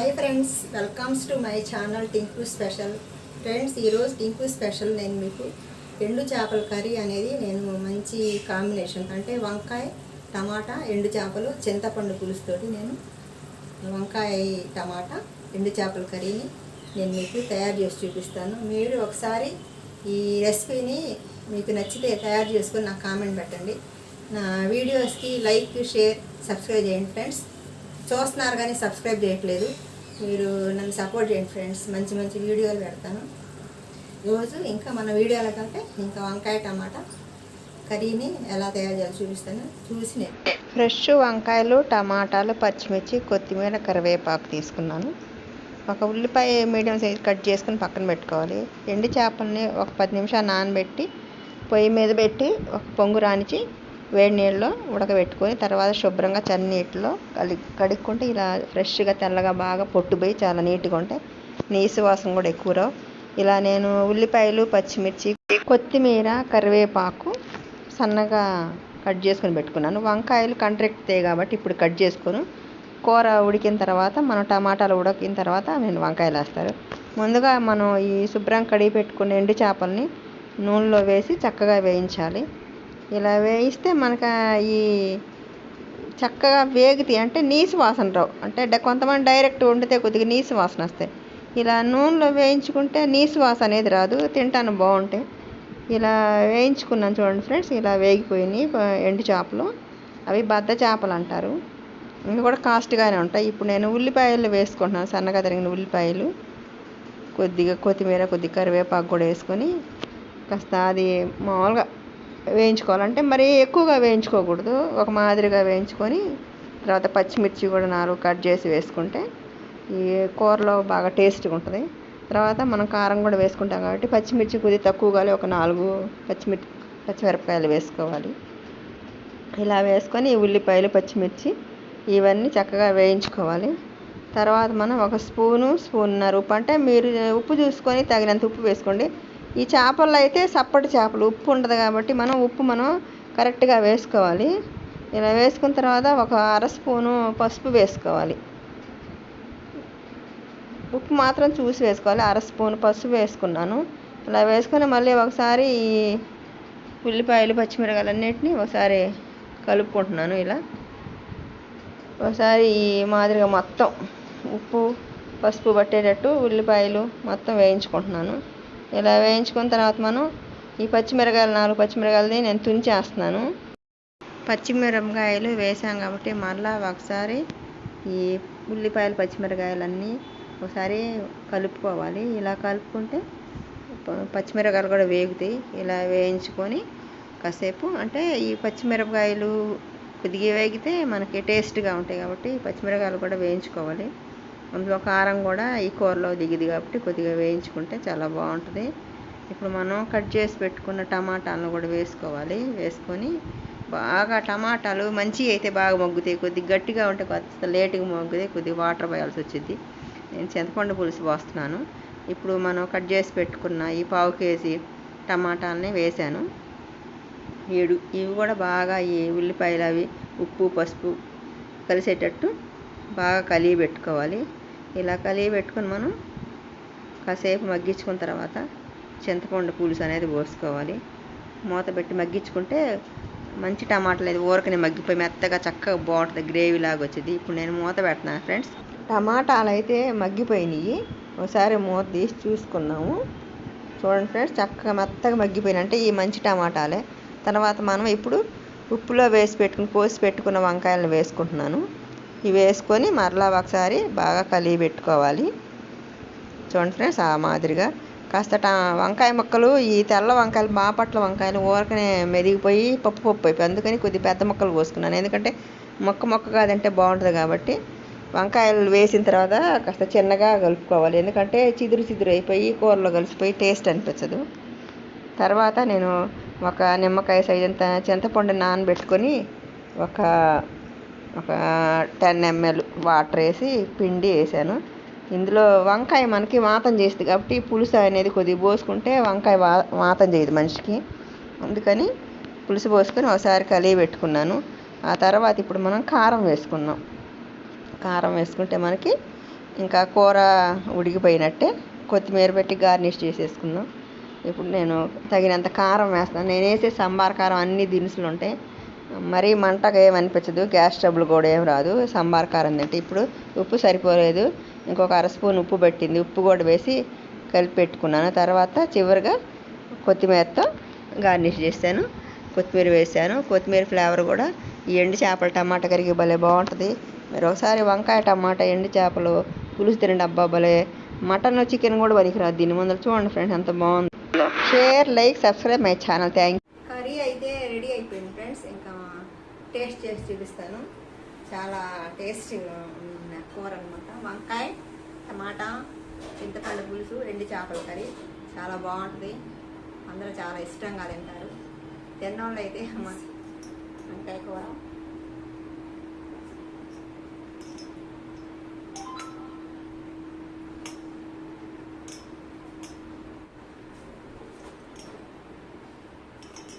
Hi friends, welcomes to my channel Tinku special. Friends, ఈరోజు Tinku special నేను మీకు ఎండు చేపల కర్రీ అనేది నేను మంచి కాంబినేషన్ అంటే వంకాయ టమాటా ఎండు చేపలు చింతపండు పులుసుతోటి నేను వంకాయ టమాటా ఎండు చేపల కర్రీని నేను మీకు తయారు చేసి చూపిస్తాను. మీరు ఒకసారి ఈ రెసిపీని మీకు నచ్చితే తయారు చేసుకొని నాకు కామెంట్ పెట్టండి. నా వీడియోస్కి లైక్, షేర్, సబ్స్క్రైబ్ చేయండి ఫ్రెండ్స్. చూస్తున్నారు కానీ సబ్స్క్రైబ్ చేయట్లేదు. మీరు నన్ను సపోర్ట్ చేయండి ఫ్రెండ్స్. మంచి మంచి వీడియోలు పెడతాను రోజు. ఇంకా మన వీడియోల కంటే ఇంకా వంకాయ టమాటా కర్రీని ఎలా తయారు చేయాలో చూపిస్తాను. చూసి నేను ఫ్రెష్ వంకాయలు, టమాటాలు, పచ్చిమిర్చి, కొత్తిమీర, కరివేపాకు తీసుకున్నాను. ఒక ఉల్లిపాయ మీడియం సైజ్ కట్ చేసుకుని పక్కన పెట్టుకోవాలి. ఎండు చేపల్ని ఒక 10 నిమిషాలు నానబెట్టి పొయ్యి మీద పెట్టి ఒక పొంగు రానిచి వేడి నీళ్ళలో ఉడకబెట్టుకొని తర్వాత శుభ్రంగా చన్నీటిలో కడుక్కుంటే ఇలా ఫ్రెష్గా తెల్లగా బాగా పొట్టుపోయి చాలా నీట్గా ఉంటాయి. నీసు వాసన కూడా ఎక్కువ రావు. ఇలా నేను ఉల్లిపాయలు, పచ్చిమిర్చి, కొత్తిమీర, కరివేపాకు సన్నగా కట్ చేసుకొని పెట్టుకున్నాను. వంకాయలు కంట్రెక్తాయి కాబట్టి ఇప్పుడు కట్ చేసుకొని కూర ఉడికిన తర్వాత మనం టమాటాలు ఉడికిన తర్వాత నేను వంకాయలు వేస్తారు. ముందుగా మనం ఈ శుభ్రం కడిగి పెట్టుకున్న ఎండు చేపల్ని నూనెలో వేసి చక్కగా వేయించాలి. ఇలా వేయిస్తే మనకు ఈ చక్కగా వేగితే అంటే నీసు వాసన రావు. అంటే కొంతమంది డైరెక్ట్ వండితే కొద్దిగా నీసు వాసన వస్తాయి. ఇలా నూనెలో వేయించుకుంటే నీసు వాసన అనేది రాదు, తింటాను బాగుంటాయి. ఇలా వేయించుకున్నాను చూడండి ఫ్రెండ్స్. ఇలా వేగిపోయినాయి ఎండు చేపలు. అవి బద్ద చేపలు అంటారు. ఇవి కూడా కాస్ట్గానే ఉంటాయి. ఇప్పుడు నేను ఉల్లిపాయలు వేసుకుంటున్నాను. సన్నగా తరిగిన ఉల్లిపాయలు, కొద్దిగా కొత్తిమీర, కొద్దిగా కరివేపాకు కూడా వేసుకొని కాస్త అది మామూలుగా వేయించుకోవాలంటే మరీ ఎక్కువగా వేయించుకోకూడదు. ఒక మాదిరిగా వేయించుకొని తర్వాత పచ్చిమిర్చి కూడా 4 కట్ చేసి వేసుకుంటే ఈ కూరలో బాగా టేస్ట్గా ఉంటుంది. తర్వాత మనం కారం కూడా వేసుకుంటాం కాబట్టి పచ్చిమిర్చి కొద్దిగా తక్కువగా ఒక 4 పచ్చిమిరపకాయలు వేసుకోవాలి. ఇలా వేసుకొని ఉల్లిపాయలు, పచ్చిమిర్చి ఇవన్నీ చక్కగా వేయించుకోవాలి. తర్వాత మనం ఒక స్పూన్నర ఉప్పు, అంటే మీరు ఉప్పు చూసుకొని తగినంత ఉప్పు వేసుకోండి. ఈ చేపల్లో అయితే సప్పటి చేపలు ఉప్పు ఉండదు కాబట్టి ఉప్పు మనం కరెక్ట్గా వేసుకోవాలి. ఇలా వేసుకున్న తర్వాత ఒక 1/2 స్పూను పసుపు వేసుకోవాలి. ఉప్పు మాత్రం చూసి వేసుకోవాలి. 1/2 స్పూను పసుపు వేసుకున్నాను. ఇలా వేసుకొని మళ్ళీ ఒకసారి ఈ ఉల్లిపాయలు, పచ్చిమిరపకాయలు అన్నిటిని ఒకసారి కలుపుకుంటున్నాను. ఇలా ఒకసారి ఈ మాదిరిగా మొత్తం ఉప్పు, పసుపు పట్టేటట్టు ఉల్లిపాయలు మొత్తం వేయించుకుంటున్నాను. ఇలా వేయించుకున్న తర్వాత మనం ఈ పచ్చిమిరకాయలు 4 పచ్చిమిరకాయలని నేను తుంచేస్తున్నాను. పచ్చిమిరపకాయలు వేసాం కాబట్టి మళ్ళీ ఒకసారి ఈ ఉల్లిపాయలు, పచ్చిమిరకాయలన్నీ ఒకసారి కలుపుకోవాలి. ఇలా కలుపుకుంటే పచ్చిమిరకాయలు కూడా వేగుతాయి. ఇలా వేయించుకొని కాసేపు అంటే ఈ పచ్చిమిరపకాయలు కొద్దిగా వేగితే మనకి టేస్ట్గా ఉంటాయి కాబట్టి పచ్చిమిరకాయలు కూడా వేయించుకోవాలి. అందులో కారం కూడా ఈ కూరలో దిగిది కాబట్టి కొద్దిగా వేయించుకుంటే చాలా బాగుంటుంది. ఇప్పుడు మనం కట్ చేసి పెట్టుకున్న టమాటాలను కూడా వేసుకోవాలి. వేసుకొని బాగా టమాటాలు మంచిగా అయితే బాగా మగ్గుతాయి. కొద్దిగా గట్టిగా ఉంటే కొద్దిగా లేటుగా మగ్గుతాయి. కొద్దిగా వాటర్ పోయాల్సి వచ్చింది. నేను చింతపండు పులుసు పోస్తున్నాను. ఇప్పుడు మనం కట్ చేసి పెట్టుకున్న ఈ 1/4 కేజీ టమాటాలని వేసాను. ఇవి కూడా బాగా ఈ ఉల్లిపాయలు అవి ఉప్పు, పసుపు కలిసేటట్టు బాగా కలిగి పెట్టుకోవాలి. ఇలా కలిగి పెట్టుకొని మనం కాసేపు మగ్గించుకున్న తర్వాత చింతపండు పులుసు అనేది పోసుకోవాలి. మూత పెట్టి మగ్గించుకుంటే మంచి టమాటాలు అయితే ఊరకనే మగ్గిపోయి మెత్తగా చక్కగా బాగుంటుంది, గ్రేవీ లాగా వచ్చింది. ఇప్పుడు నేను మూత పెడుతున్నాను ఫ్రెండ్స్. టమాటాలు అయితే మగ్గిపోయినాయి. ఒకసారి మూత తీసి చూసుకున్నాము. చూడండి ఫ్రెండ్స్, చక్కగా మెత్తగా మగ్గిపోయినాయి. అంటే ఈ మంచి టమాటాలే. తర్వాత మనం ఇప్పుడు ఉప్పులో కోసి పెట్టుకున్న వంకాయలను వేసుకుంటున్నాను. ఇవి వేసుకొని మరలా ఒకసారి బాగా కలిగి పెట్టుకోవాలి. చూడండి ఫ్రెండ్స్, ఆ మాదిరిగా కాస్త వంకాయ ముక్కలు, ఈ తెల్ల వంకాయలు, బాపట్ల వంకాయలు ఊరకనే మెదిగిపోయి పప్పు అయిపోయి, అందుకని కొద్ది పెద్ద ముక్కలు కోసుకున్నాను. ఎందుకంటే మొక్క కాదంటే బాగుంటుంది కాబట్టి వంకాయలు వేసిన తర్వాత కాస్త చిన్నగా కలుపుకోవాలి. ఎందుకంటే చిదురు అయిపోయి కూరలో కలిసిపోయి టేస్ట్ అనిపించదు. తర్వాత నేను ఒక నిమ్మకాయ సైజంత చింతపండు నానబెట్టుకొని ఒక 10 ml వాటర్ వేసి పిండి వేసాను. ఇందులో వంకాయ మనకి వాతం చేస్తుంది కాబట్టి పులుసు అనేది కొద్దిగా పోసుకుంటే వంకాయ వాతం చేయదు మనిషికి. అందుకని పులుసు పోసుకొని ఒకసారి కలిగి పెట్టుకున్నాను. ఆ తర్వాత ఇప్పుడు మనం కారం వేసుకుందాం. కారం వేసుకుంటే మనకి ఇంకా కూర ఉడికిపోయినట్టే కొత్తిమీర పెట్టి గార్నిష్ చేసేసుకుందాం. ఇప్పుడు నేను తగినంత కారం వేస్తాను. నేను వేసే సాంబార్ కారం అన్ని దినుసులు ఉంటాయి, మరీ మంటగా ఏమనిపించదు, గ్యాస్ ట్రబుల్ కూడా ఏం రాదు సాంబార్ కారం తింటే. ఇప్పుడు ఉప్పు సరిపోలేదు, ఇంకొక అర స్పూన్ ఉప్పు పట్టింది, ఉప్పు కూడా వేసి కలిపి పెట్టుకున్నాను. తర్వాత చివరిగా కొత్తిమీరతో గార్నిష్ చేశాను, కొత్తిమీర వేసాను. కొత్తిమీర ఫ్లేవర్ కూడా ఈ ఎండు చేపల టమాటా కర్రీకి భలే బాగుంటుంది. మీరు ఒకసారి వంకాయ టమాటా ఎండు చేపలు పులుసు తినండి, అబ్బా భలే. మటన్ చికెన్ కూడా పనికిరాదు దీని ముందర. చూడండి ఫ్రెండ్స్ ఎంత బాగుంది. Share, like, subscribe my channel. Thank you. Curry అయితే రెడీ అయిపోయింది ఫ్రెండ్స్. ఇంకా టేస్ట్ చేసి చూపిస్తాను. చాలా టేస్టీగా ఉన్న కూర అనమాట. వంకాయ టమాటా చింతపండు పులుసు ఎండు చేపల కర్రీ చాలా బాగుంటుంది. అందరూ చాలా ఇష్టంగా తింటారు. తిన్నోళ్ళు అయితే వంకాయ కూర